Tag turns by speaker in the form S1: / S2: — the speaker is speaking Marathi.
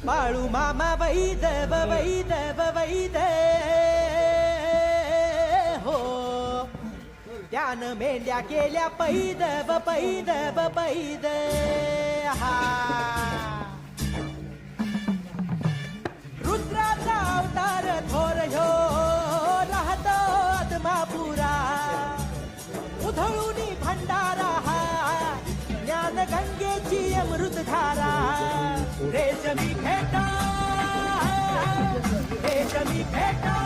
S1: बाळू मामा वैदव वैदव वैद हो त्यानं मेंढ्या केल्या पैदव पैदव पैद हा रुद्राचा अवतार थोर ह्यो राहतो आत्मापुरा उधळूनी भंडारा हा ज्ञान गंगेची अमृतधारा रेशमी फेटा रेशमी फेटा